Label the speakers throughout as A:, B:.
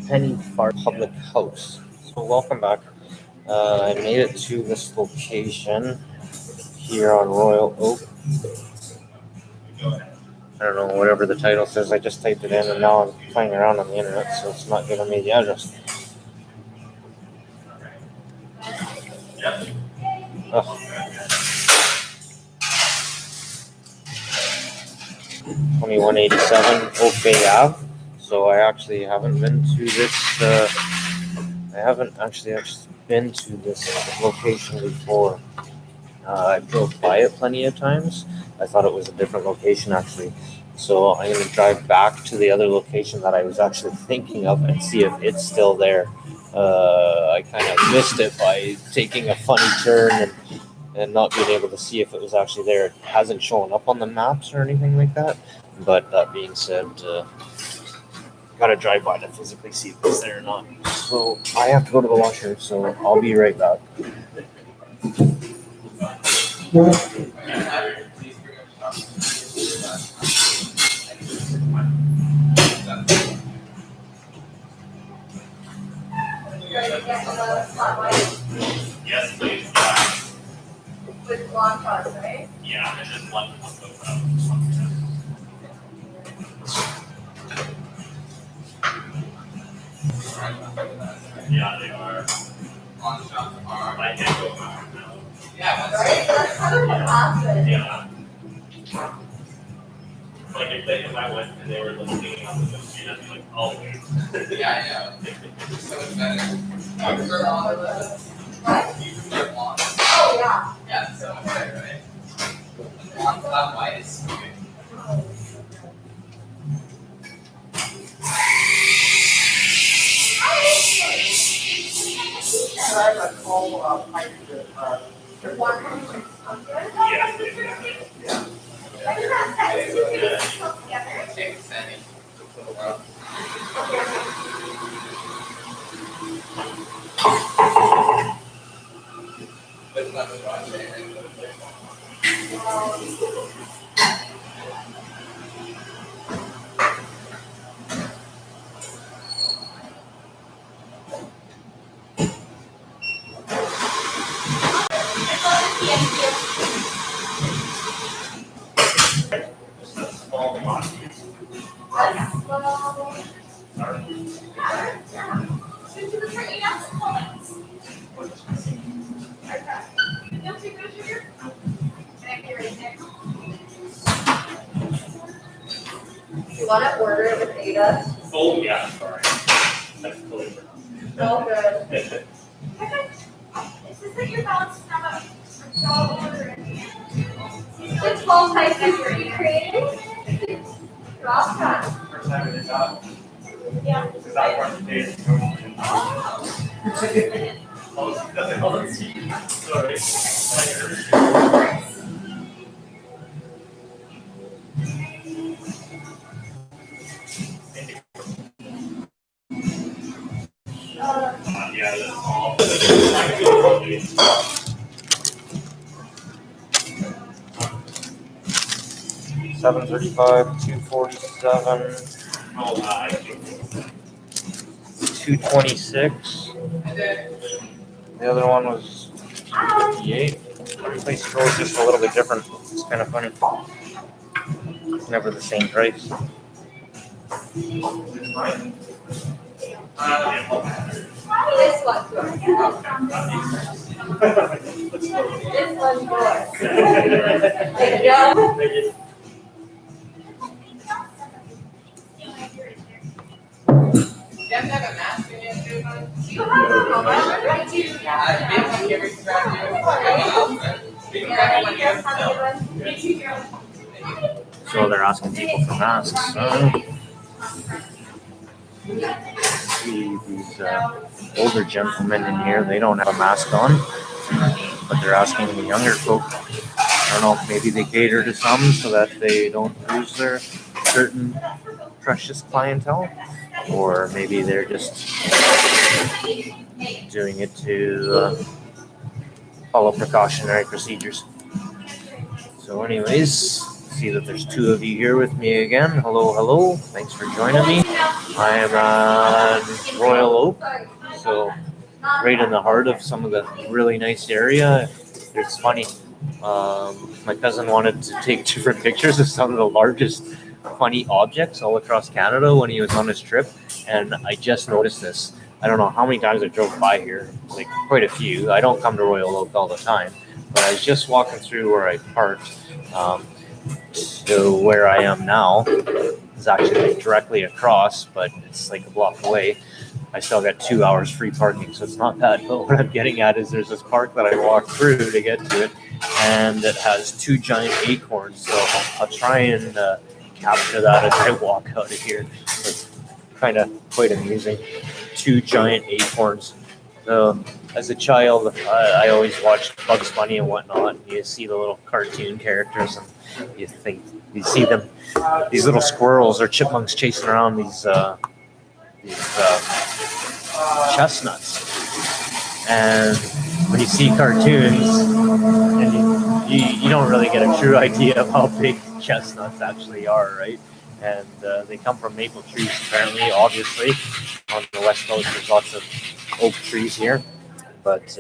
A: Penny Farm Public House. So welcome back. I made it to this location here on Royal Oak. I don't know, whatever the title says. I just typed it in and now I'm playing around on the internet, so it's not giving me the address. Ugh. 2187 Oak Bay Ave. So I actually haven't been to this. I haven't actually been to this location before. I drove by it plenty of times. I thought it was a different location actually. So I'm going to drive back to the other location that I was actually thinking of and see if it's still there. I kind of missed it by taking a funny turn and not being able to see if it was actually there. It hasn't shown up on the maps or anything like that. But that being said, gotta drive by to physically see if it's there or not. So I have to go to the washroom, so I'll be right back.
B: Yes, please.
C: With blonde cars, right?
B: Yeah, and then one goes up. Yeah, they are. I can't go back now.
C: Yeah, right? That's kind of what happened.
B: Yeah. Like if I went and they were looking on the street, I'd be like, oh wait.
D: Yeah, I know. So much better.
C: What?
D: You can get blonde.
C: Oh, yeah.
D: Yeah, so much better, right? Blonde, black, white is so good.
E: I have a call pipe to
B: Yeah.
D: Take a second. But it's not the wrong thing.
C: data.
B: Oh, yeah, sorry. That's totally different.
C: Oh, good.
F: It says that your balance is not
C: Which whole type have you created? Ross cut.
B: First time it is out.
F: Yeah.
B: Because that part of the day is going. Oh, sorry. Yeah, that's all.
A: 735, 247,
B: Oh,
A: 226. The other one was 258. Every place you go is just a little bit different. It's kind of funny. It's never the same price.
C: This one's yours. This one's yours. There you go.
D: You have to have a mask in your shoe, man.
C: Do you have a mobile? I do.
D: Maybe give it grab you. Maybe grab it when you have
A: So they're asking people for masks. See these older gentlemen in here, they don't have a mask on, but they're asking the younger folk. I don't know, maybe they cater to some so that they don't lose their certain precious clientele, or maybe they're just doing it to follow precautionary procedures. So anyways, see that there's two of you here with me again. Hello, hello. Thanks for joining me. I am on Royal Oak, so right in the heart of some of the really nice area. It's funny. My cousin wanted to take different pictures of some of the largest funny objects all across Canada when he was on his trip, and I just noticed this. I don't know how many times I drove by here, like quite a few. I don't come to Royal Oak all the time, but I was just walking through where I parked to where I am now. It's actually like directly across, but it's like a block away. I still got 2 hours free parking, so it's not bad. But what I'm getting at is there's this park that I walked through to get to it, and it has two giant acorns. So I'll try and capture that as I walk out of here. It's kind of quite amusing. Two giant acorns. So as a child, I always watched Bugs Bunny and whatnot. And you see the little cartoon characters, and you see them, these little squirrels or chipmunks chasing around these chestnuts. And when you see cartoons, and you don't really get a true idea of how big chestnuts actually are, right? And they come from maple trees, apparently, obviously. On the west coast, there's lots of oak trees here. But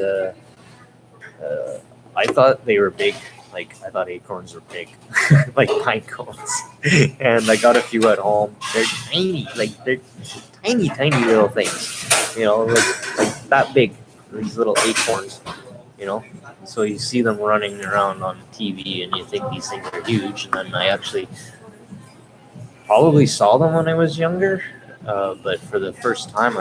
A: I thought they were big. Like, I thought acorns were big, like pine cones. And I got a few at home. They're tiny, they're tiny little things. You know, like that big, these little acorns, you know. So you see them running around on TV and you think these things are huge. And then I actually probably saw them when I was younger. But for the first time,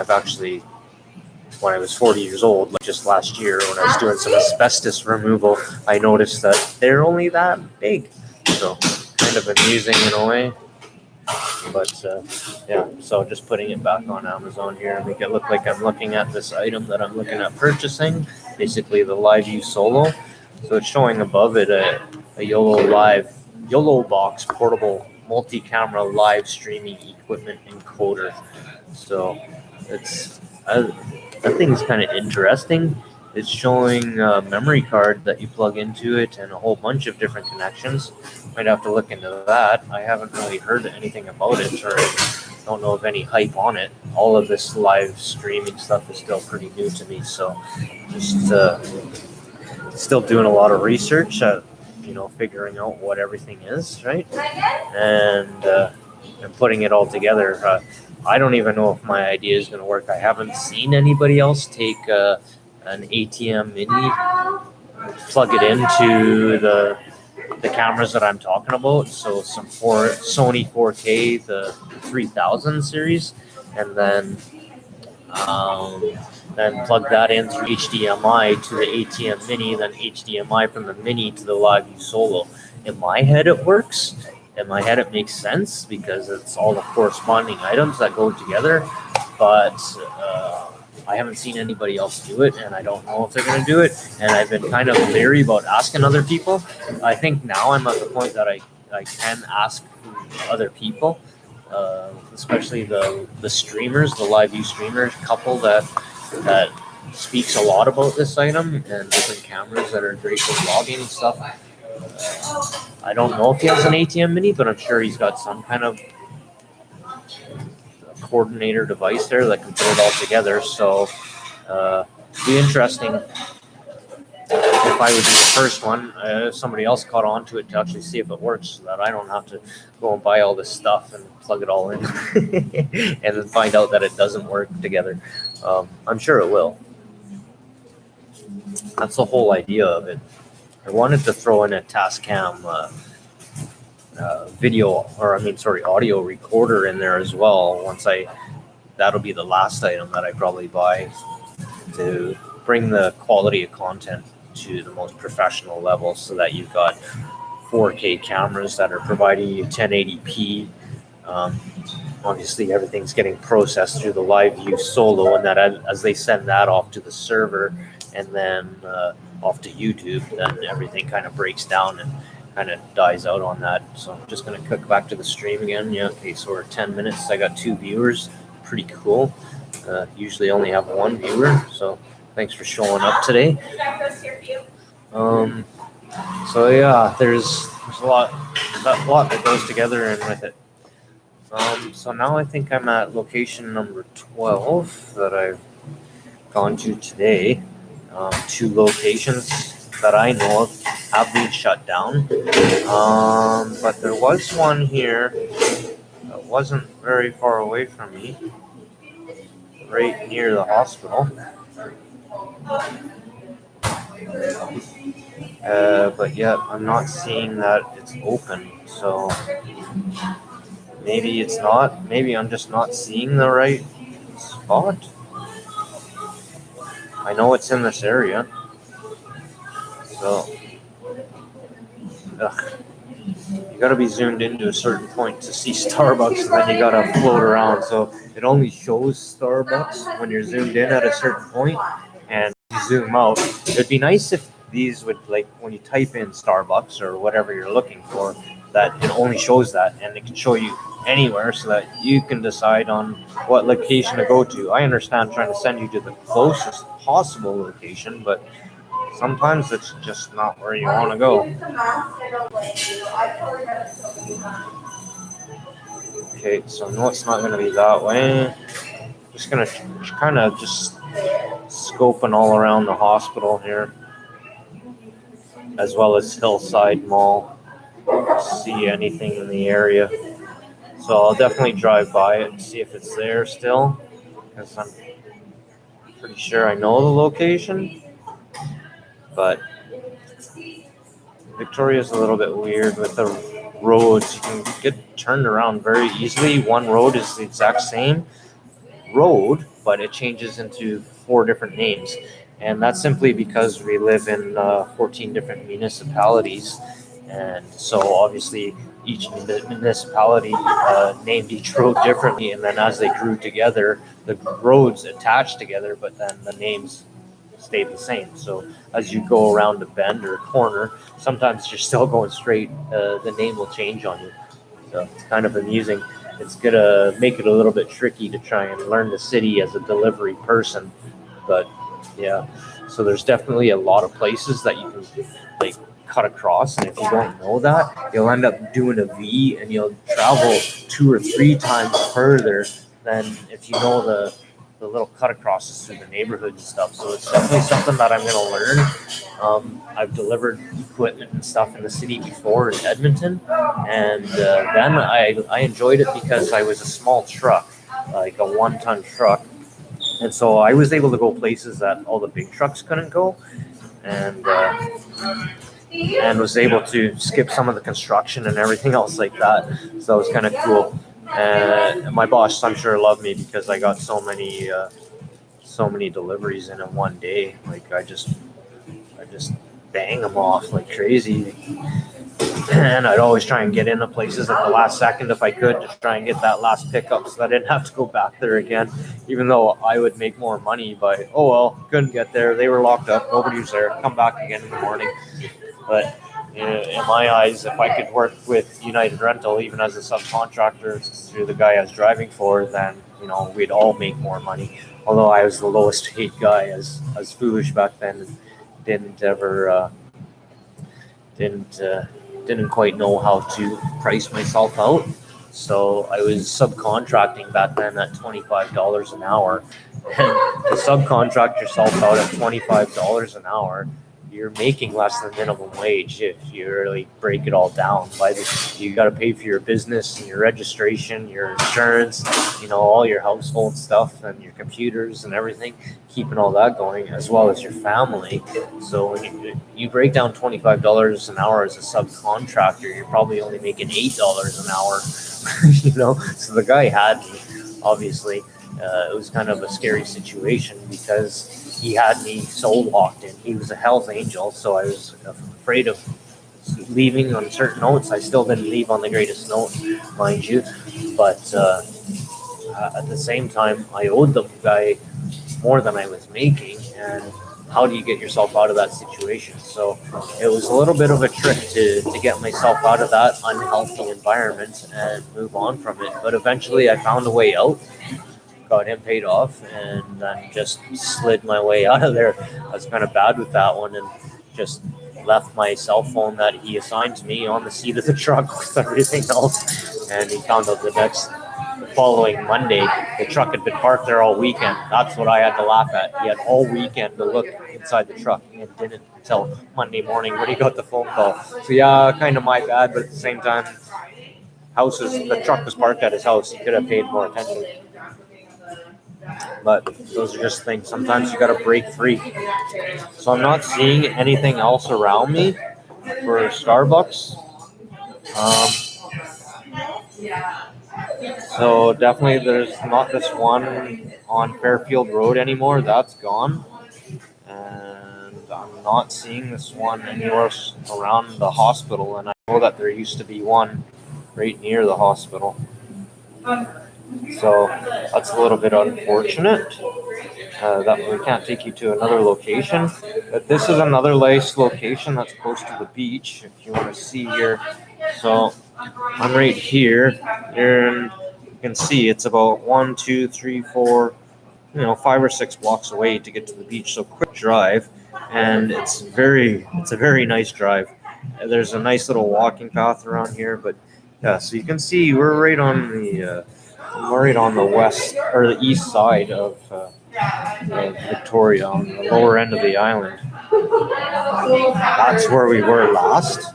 A: when I was 40 years old, like just last year when I was doing some asbestos removal, I noticed that they're only that big. So kind of amusing in a way. But yeah, so just putting it back on Amazon here and make it look like I'm looking at this item that I'm looking at purchasing, basically the LiveView Solo. So it's showing above it a YOLO box portable multi-camera live streaming equipment encoder. So that thing's kind of interesting. It's showing a memory card that you plug into it and a whole bunch of different connections. Might have to look into that. I haven't really heard anything about it, or don't know of any hype on it. All of this live streaming stuff is still pretty new to me, so just still doing a lot of research at, figuring out what everything is, right? And putting it all together. I don't even know if my idea is going to work. I haven't seen anybody else take an ATM Mini, plug it into the cameras that I'm talking about. So some Sony 4K, the 3000 series, and then plug that in through HDMI to the ATM Mini, then HDMI from the Mini to the LiveView Solo. In my head, it works. In my head, it makes sense because it's all the corresponding items that go together. But I haven't seen anybody else do it, and I don't know if they're going to do it. And I've been kind of leery about asking other people. I think now I'm at the point that I can ask other people, especially the streamers, the LiveView streamers couple that speaks a lot about this item and different cameras that are great for vlogging and stuff. I don't know if he has an ATM Mini, but I'm sure he's got some kind of coordinator device there that can put it all together. So it'd be interesting if I would be the first one, if somebody else caught on to it to actually see if it works, so that I don't have to go and buy all this stuff and plug it all in and then find out that it doesn't work together. I'm sure it will. That's the whole idea of it. I wanted to throw in a Tascam audio recorder in there as well. That'll be the last item that I probably buy to bring the quality of content to the most professional level, so that you've got 4K cameras that are providing you 1080p. Obviously, everything's getting processed through the LiveView Solo, and that as they send that off to the server and then off to YouTube, then everything kind of breaks down and kind of dies out on that. So I'm just going to click back to the stream again. Yeah, okay, so we're 10 minutes. I got 2 viewers. Pretty cool. Usually only have one viewer, so thanks for showing up today. So yeah, there's a lot that goes together and with it. So now I think I'm at location number 12 that I've gone to today. 2 locations that I know of have been shut down. But there was one here that wasn't very far away from me, right near the hospital. But yet I'm not seeing that it's open, so maybe it's not. Maybe I'm just not seeing the right spot. I know it's in this area, so you gotta be zoomed into a certain point to see Starbucks, and then you gotta float around. So it only shows Starbucks when you're zoomed in at a certain point, and you zoom out. It'd be nice if these would, like, when you type in Starbucks or whatever you're looking for, that it only shows that, and it can show you anywhere so that you can decide on what location to go to. I understand trying to send you to the closest possible location, but sometimes it's just not where you want to go. Okay, so no, it's not going to be that way. Just going to kind of just scoping all around the hospital here, as well as Hillside Mall. See anything in the area. So I'll definitely drive by it and see if it's there still, because I'm pretty sure I know the location. But Victoria's a little bit weird with the roads. You can get turned around very easily. One road is the exact same road, but it changes into 4 different names. And that's simply because we live in 14 different municipalities. And so obviously each municipality named each road differently. And then as they grew together, the roads attached together, but then the names stayed the same. So as you go around a bend or a corner, sometimes you're still going straight, the name will change on you. So it's kind of amusing. It's gonna make it a little bit tricky to try and learn the city as a delivery person. But yeah, so there's definitely a lot of places that you can, like, cut across, and if you don't know that, you'll end up doing a V and you'll travel 2 or 3 times further than if you know the little cut acrosses through the neighborhood and stuff. So it's definitely something that I'm going to learn. I've delivered equipment and stuff in the city before in Edmonton, and then I enjoyed it because I was a small truck, like a 1-ton truck, and so I was able to go places that all the big trucks couldn't go, and was able to skip some of the construction and everything else like that. So it was kind of cool. And my boss, I'm sure, loved me because I got so many deliveries in one day. Like I just bang them off like crazy. And I'd always try and get into places at the last second if I could, to try and get that last pickup so that I didn't have to go back there again, even though I would make more money by, oh well, couldn't get there, they were locked up, nobody was there, come back again in the morning. But in my eyes, if I could work with United Rental, even as a subcontractor through the guy I was driving for, then we'd all make more money. Although I was the lowest paid guy, as foolish back then, and didn't quite know how to price myself out. So I was subcontracting back then at $25 an hour. And to subcontract yourself out at $25 an hour, you're making less than minimum wage if you really break it all down. You got to pay for your business and your registration, your insurance, all your household stuff and your computers and everything, keeping all that going, as well as your family. So when you break down $25 an hour as a subcontractor, you're probably only making $8 an hour. So the guy had me, obviously. It was kind of a scary situation because he had me so locked in. He was a Hell's Angel, so I was afraid of leaving on certain notes. I still didn't leave on the greatest note, mind you. But at the same time, I owed the guy more than I was making, and how do you get yourself out of that situation? So it was a little bit of a trick to get myself out of that unhealthy environment and move on from it. But eventually I found a way out. got him paid off, and then just slid my way out of there. I was kind of bad with that one, and just left my cell phone that he assigned to me on the seat of the truck with everything else. And he found out the following Monday, the truck had been parked there all weekend. That's what I had to laugh at. He had all weekend to look inside the truck and didn't until Monday morning when he got the phone call. So yeah, kind of my bad, but at the same time, the truck was parked at his house. He could have paid more attention. But those are just things. Sometimes you got to break free. So I'm not seeing anything else around me for Starbucks. So definitely there's not this one on Fairfield Road anymore. That's gone. And I'm not seeing this one anywhere around the hospital. And I know that there used to be one right near the hospital. So that's a little bit unfortunate that we can't take you to another location. But this is another nice location that's close to the beach, if you want to see here. So I'm right here, and you can see it's about 1, 2, 3, 4, 5 or 6 blocks away to get to the beach. So quick drive, and it's a very nice drive. There's a nice little walking path around here, but yeah, so you can see we're right on the west or the east side of Victoria, on the lower end of the island. That's where we were last.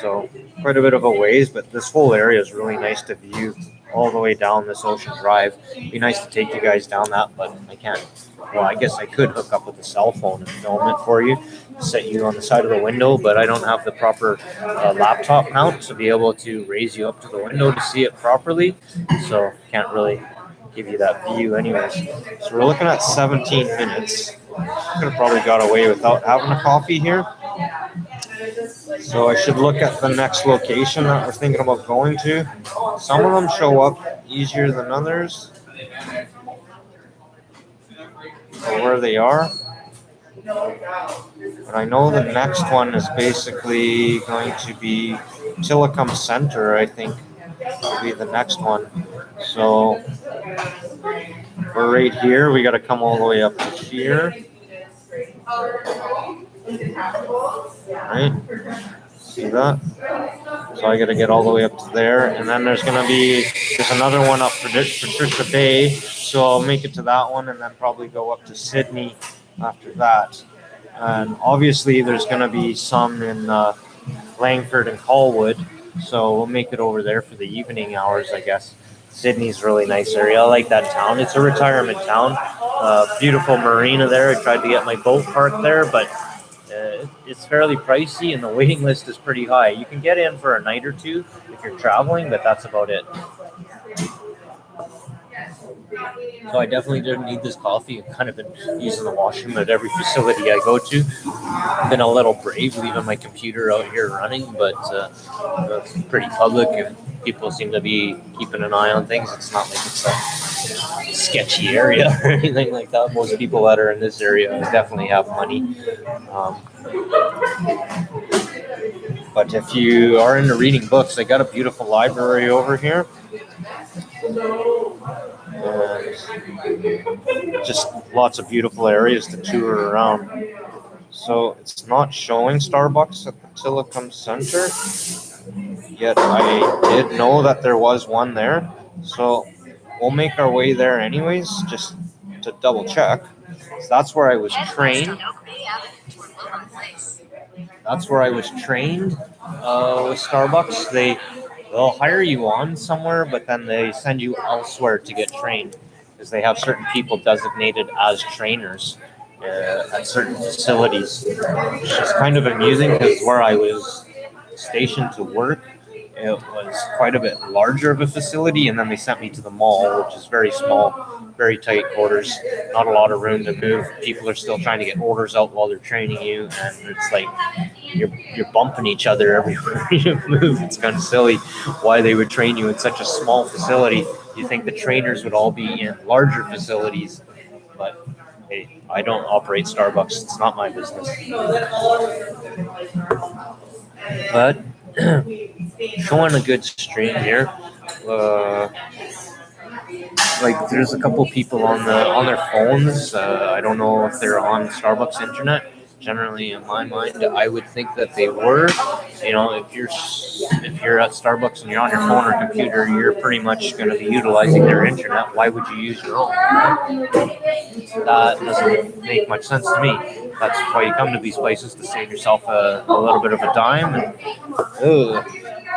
A: So quite a bit of a ways, but this whole area is really nice to view all the way down this Ocean Drive. It'd be nice to take you guys down that, but I can't. Well, I guess I could hook up with a cell phone and film it for you, set you on the side of the window, but I don't have the proper laptop mount to be able to raise you up to the window to see it properly, so can't really give you that view anyways. So we're looking at 17 minutes. Could have probably got away without having a coffee here. So I should look at the next location that we're thinking about going to. Some of them show up easier than others, or where they are. But I know the next one is basically going to be Tillicum Center, I think, will be the next one. So we're right here. We got to come all the way up to here. Right? See that? So I got to get all the way up to there, and then there's another one up for Patricia Bay. So I'll make it to that one, and then probably go up to Sydney after that. And obviously, there's going to be some in Langford and Colwood. So we'll make it over there for the evening hours, I guess. Sydney's a really nice area. I like that town. It's a retirement town. Beautiful marina there. I tried to get my boat parked there, but it's fairly pricey, and the waiting list is pretty high. You can get in for a night or two if you're traveling, but that's about it. So I definitely didn't need this coffee. I've kind of been using the washroom at every facility I go to. I've been a little brave leaving my computer out here running, but it's pretty public and people seem to be keeping an eye on things. It's not like it's a sketchy area or anything like that. Most people that are in this area definitely have money. But if you are into reading books, they got a beautiful library over here. And just lots of beautiful areas to tour around. So it's not showing Starbucks at the Tillicum Center, yet I did know that there was one there. So we'll make our way there anyways, just to double check. So that's where I was trained. That's where I was trained with Starbucks. They'll hire you on somewhere, but then they send you elsewhere to get trained because they have certain people designated as trainers at certain facilities. Which is kind of amusing because where I was stationed to work, it was quite a bit larger of a facility, and then they sent me to the mall, which is very small, very tight quarters, not a lot of room to move. People are still trying to get orders out while they're training you, and it's like you're bumping each other everywhere you move. It's kind of silly why they would train you in such a small facility. You think the trainers would all be in larger facilities, but hey, I don't operate Starbucks. It's not my business. But showing a good stream here. like there's a couple people on their phones. I don't know if they're on Starbucks internet. Generally, in my mind, I would think that they were. You know, if you're at Starbucks and you're on your phone or computer, you're pretty much going to be utilizing their internet. Why would you use your own? That doesn't make much sense to me. That's why you come to these places, to save yourself a little bit of a dime. And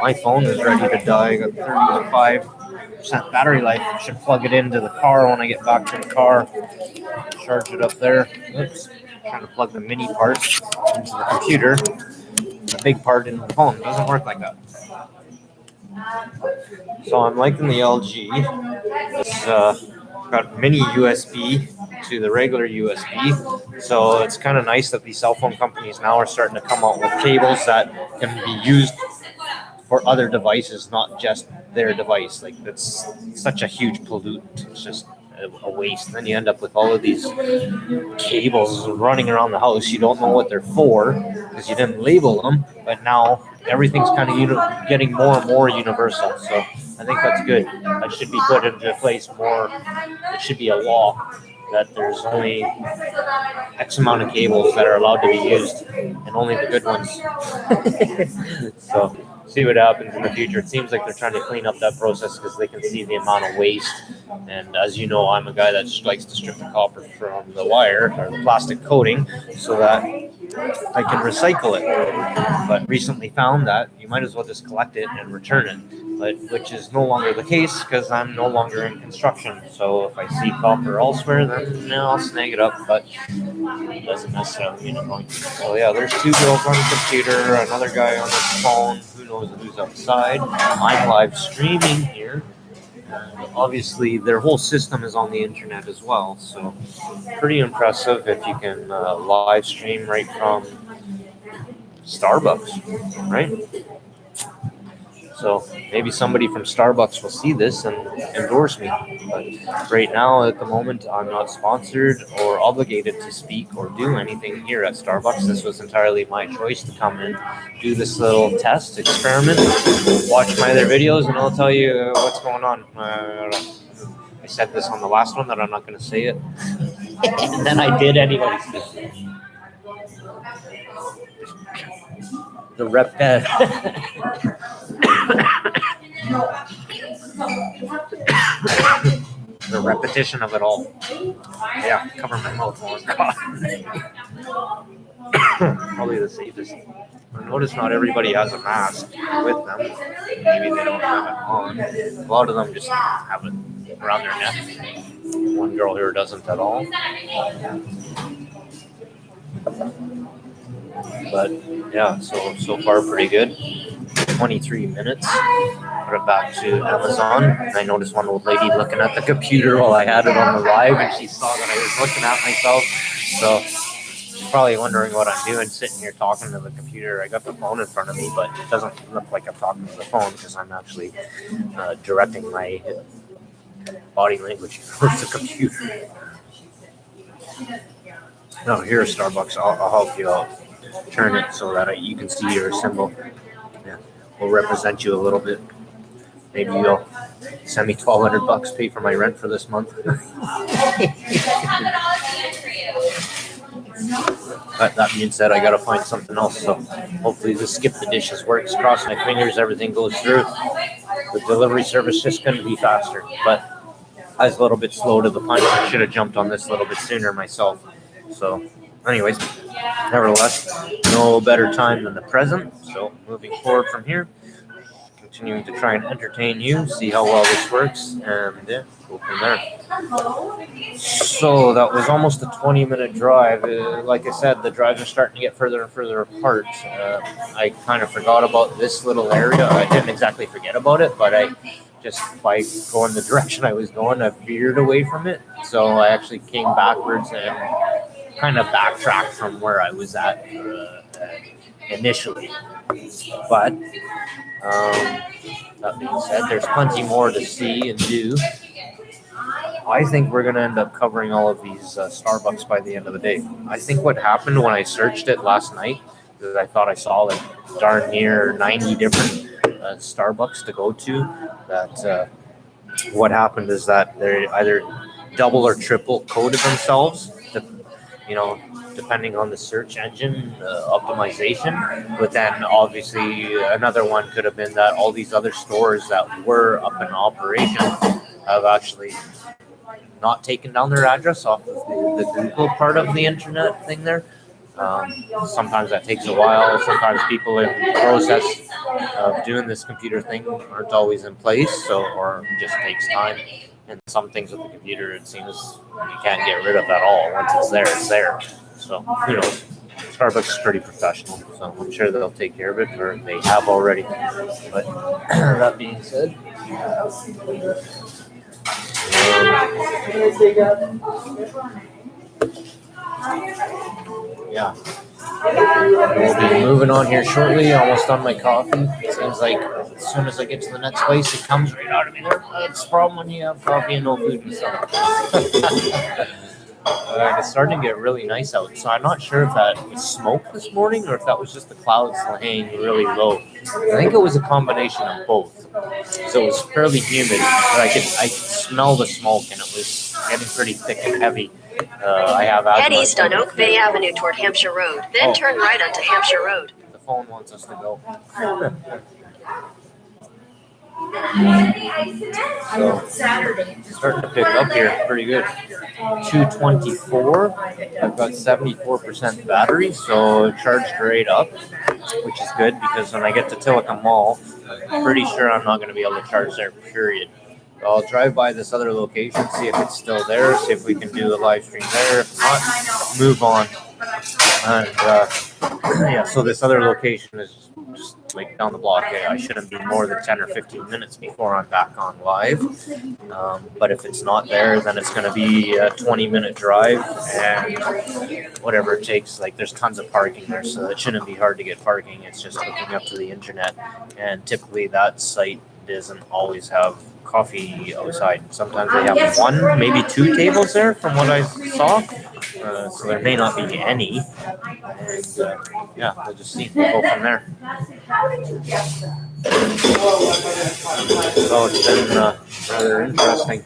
A: my phone is ready to die. I got 35% battery life. I should plug it into the car when I get back to the car. Charge it up there. Oops. Trying to plug the mini part into the computer. The big part in the phone. It doesn't work like that. So I'm liking the LG. It's got mini USB to the regular USB. So it's kind of nice that these cell phone companies now are starting to come out with cables that can be used for other devices, not just their device. Like, that's such a huge pollutant. It's just a waste. And then you end up with all of these cables running around the house. You don't know what they're for because you didn't label them, but now everything's kind of getting more and more universal. So I think that's good. That should be put into place more. It should be a law that there's only X amount of cables that are allowed to be used, and only the good ones. So see what happens in the future. It seems like they're trying to clean up that process because they can see the amount of waste. And as you know, I'm a guy that likes to strip the copper from the wire or the plastic coating so that I can recycle it. But recently found that you might as well just collect it and return it, which is no longer the case because I'm no longer in construction. So if I see copper elsewhere, then I'll snag it up, but it doesn't necessarily mean I'm going to. So yeah, there's two girls on the computer, another guy on his phone, who knows who's outside. I'm live streaming here. Obviously, their whole system is on the internet as well, so pretty impressive if you can live stream right from Starbucks, right? So maybe somebody from Starbucks will see this and endorse me. But right now, at the moment, I'm not sponsored or obligated to speak or do anything here at Starbucks. This was entirely my choice to come and do this little test experiment. Watch my other videos and I'll tell you what's going on. I said this on the last one that I'm not going to say it. And then I did anyway. The the repetition of it all. Yeah, cover my mouth while I'm coughing. Probably the safest. I notice not everybody has a mask with them. Maybe they don't have it on. A lot of them just have it around their neck. One girl here doesn't at all. But yeah, so far pretty good. 23 minutes. Put it back to Amazon. I noticed one old lady looking at the computer while I had it on the live, and she saw that I was looking at myself. So she's probably wondering what I'm doing, sitting here talking to the computer. I got the phone in front of me, but it doesn't look like I'm talking to the phone because I'm actually directing my body language towards the computer. No, here's Starbucks. I'll help you out. Turn it so that you can see your symbol. Yeah, we'll represent you a little bit. Maybe you'll send me $1,200, pay for my rent for this month. But that being said, I gotta find something else. So hopefully the skip the dishes works. Cross my fingers, everything goes through. The delivery service just couldn't be faster. But I was a little bit slow to the punch. I should have jumped on this a little bit sooner myself. So anyways, nevertheless, no better time than the present. So moving forward from here, continuing to try and entertain you, see how well this works, and yeah, go from there. So that was almost a 20-minute drive. Like I said, the drives are starting to get further and further apart. I kind of forgot about this little area. I didn't exactly forget about it, but I just, by going the direction I was going, I veered away from it. So I actually came backwards and kind of backtracked from where I was at initially. But that being said, there's plenty more to see and do. I think we're going to end up covering all of these Starbucks by the end of the day. I think what happened when I searched it last night is I thought I saw like darn near 90 different Starbucks to go to that what happened is that they either double or triple coded themselves, depending on the search engine optimization. But then obviously another one could have been that all these other stores that were up in operation have actually not taken down their address off of the Google part of the internet thing there. Sometimes that takes a while. Sometimes people in the process of doing this computer thing aren't always in place, or it just takes time. And some things with the computer, it seems you can't get rid of at all. Once it's there, it's there. So, Starbucks is pretty professional, so I'm sure they'll take care of it, or they have already. But that being said, yeah, we'll be moving on here shortly. Almost done my coffee. It seems like as soon as I get to the next place, it comes right out of me. That's the problem when you have coffee and no food and stuff. It's starting to get really nice out, so I'm not sure if that was smoke this morning or if that was just the clouds laying really low. I think it was a combination of both. So it was fairly humid, but I could smell the smoke, and it was getting pretty thick and heavy. I have
G: Head east on Oak Bay Avenue toward Hampshire Road, then turn right onto Hampshire Road.
A: The phone wants us to go. So, starting to pick up here pretty good. 224. I've got 74% battery, so charged right up, which is good because when I get to Tillicum Mall, I'm pretty sure I'm not going to be able to charge there, period. So I'll drive by this other location, see if it's still there, see if we can do a live stream there. If not, move on. And so this other location is just like down the block. I shouldn't be more than 10 or 15 minutes before I'm back on live. But if it's not there, then it's going to be a 20-minute drive and whatever it takes. Like there's tons of parking there, so it shouldn't be hard to get parking. It's just hooking up to the internet. And typically that site doesn't always have coffee outside. Sometimes they have one, maybe two tables there from what I saw. So there may not be any. And we'll just see. We'll go from there. So it's been rather interesting.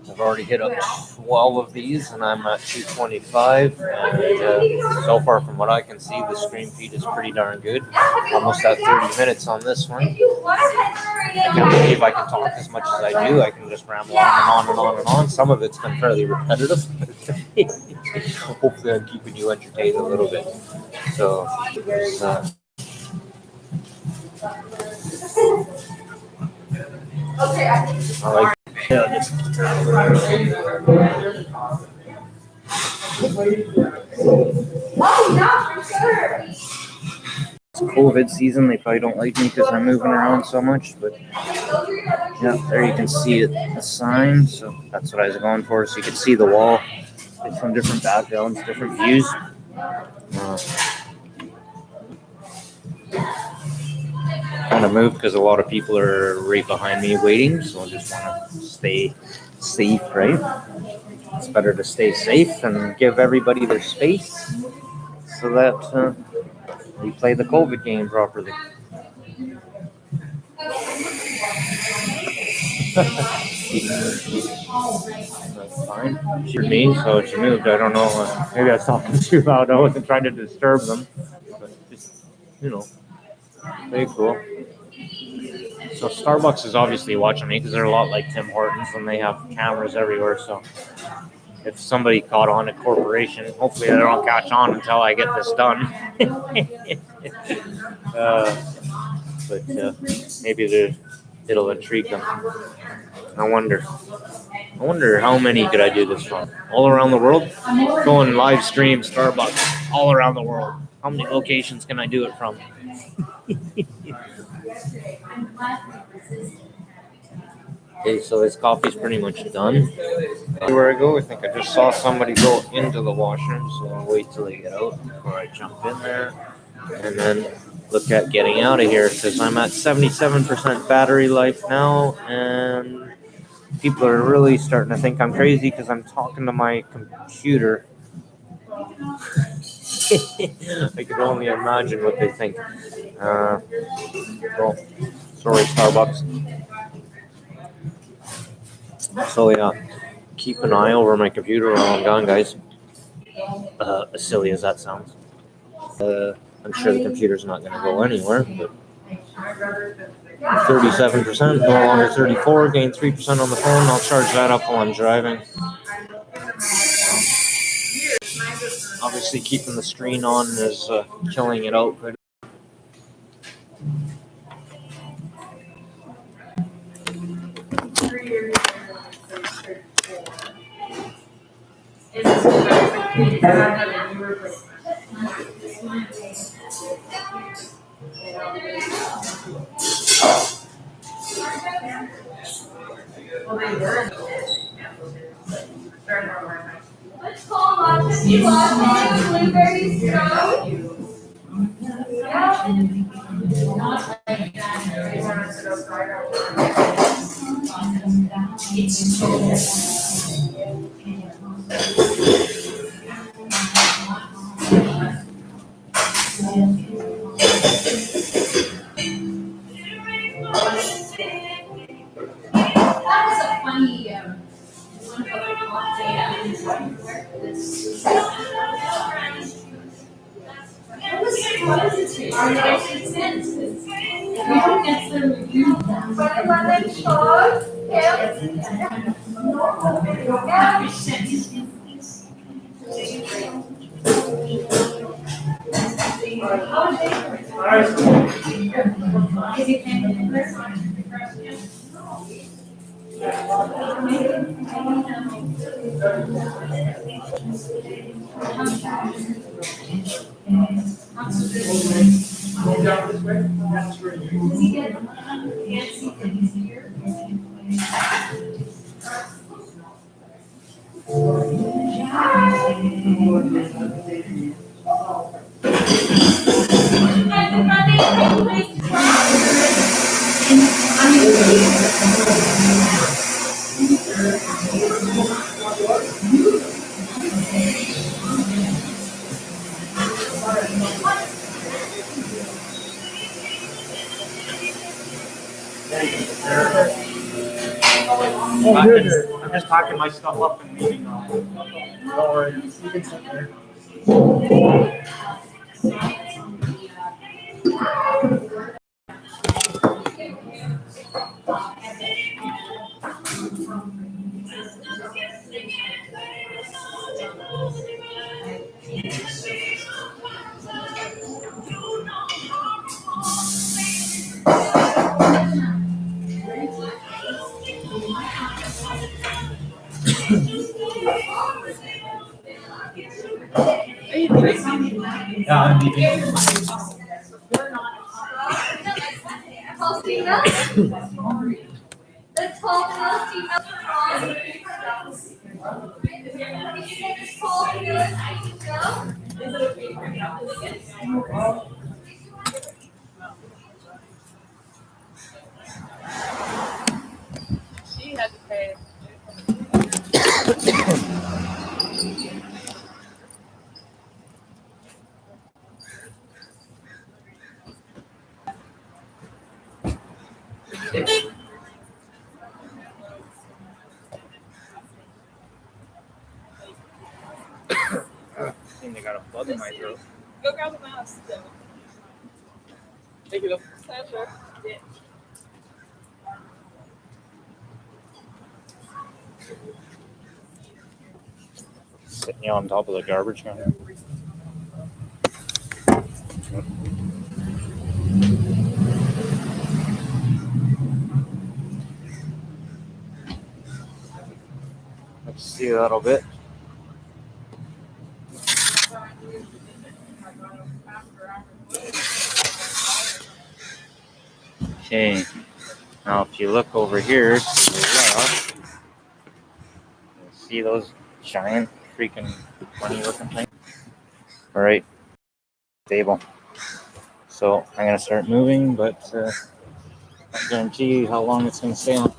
A: I've already hit up 12 of these, and I'm at 225. And so far, from what I can see, the stream feed is pretty darn good. Almost at 30 minutes on this one. I can't believe I can talk as much as I do. I can just ramble on and on and on and on. Some of it's been fairly repetitive. Hopefully, I'm keeping you entertained a little bit. So, I like. It's COVID season. They probably don't like me because I'm moving around so much, but yeah, there you can see it, the sign. So that's what I was going for. So you can see the wall. It's from different backgrounds, different views. Want to move because a lot of people are right behind me waiting, so I just want to stay safe, right? It's better to stay safe and give everybody their space so that we play the COVID game properly. That's fine. She me, so she moved. I don't know. Maybe I was talking too loud. I wasn't trying to disturb them, but just very cool. So Starbucks is obviously watching me because they're a lot like Tim Hortons and they have cameras everywhere. So if somebody caught on a corporation, hopefully they don't catch on until I get this done. But maybe it'll intrigue them. I wonder how many could I do this from? All around the world? Going live stream Starbucks all around the world. How many locations can I do it from? Okay, so this coffee's pretty much done. Everywhere I go, I think I just saw somebody go into the washroom, so I'll wait till they get out before I jump in there. And then look at getting out of here, because I'm at 77% battery life now, and people are really starting to think I'm crazy because I'm talking to my computer. I can only imagine what they think. Well, sorry, Starbucks. So yeah, keep an eye over my computer while I'm gone, guys. As silly as that sounds. I'm sure the computer's not going to go anywhere, but 37%, no longer 34, gain 3% on the phone. I'll charge that up while I'm driving. Obviously, keeping the screen on is killing it out quite.
C: Let's call on 50 latte, blueberry strong. That was a funny
E: I'm just packing my stuff up and leaving now. Don't worry, you can sit there. Yeah, I'm leaving.
C: Faustina? The tall Faustina from tall
D: She had to pay.
E: I think they got a bug in my throat.
D: Go grab the mouse. Thank you. Sure. Yeah.
E: Sitting on top of the garbage can.
A: Let's see a little bit. Okay, now if you look over here to the left, you see those giant freaking funny looking things? Alright, stable. So I'm gonna start moving, but I can't guarantee you how long it's gonna stay on.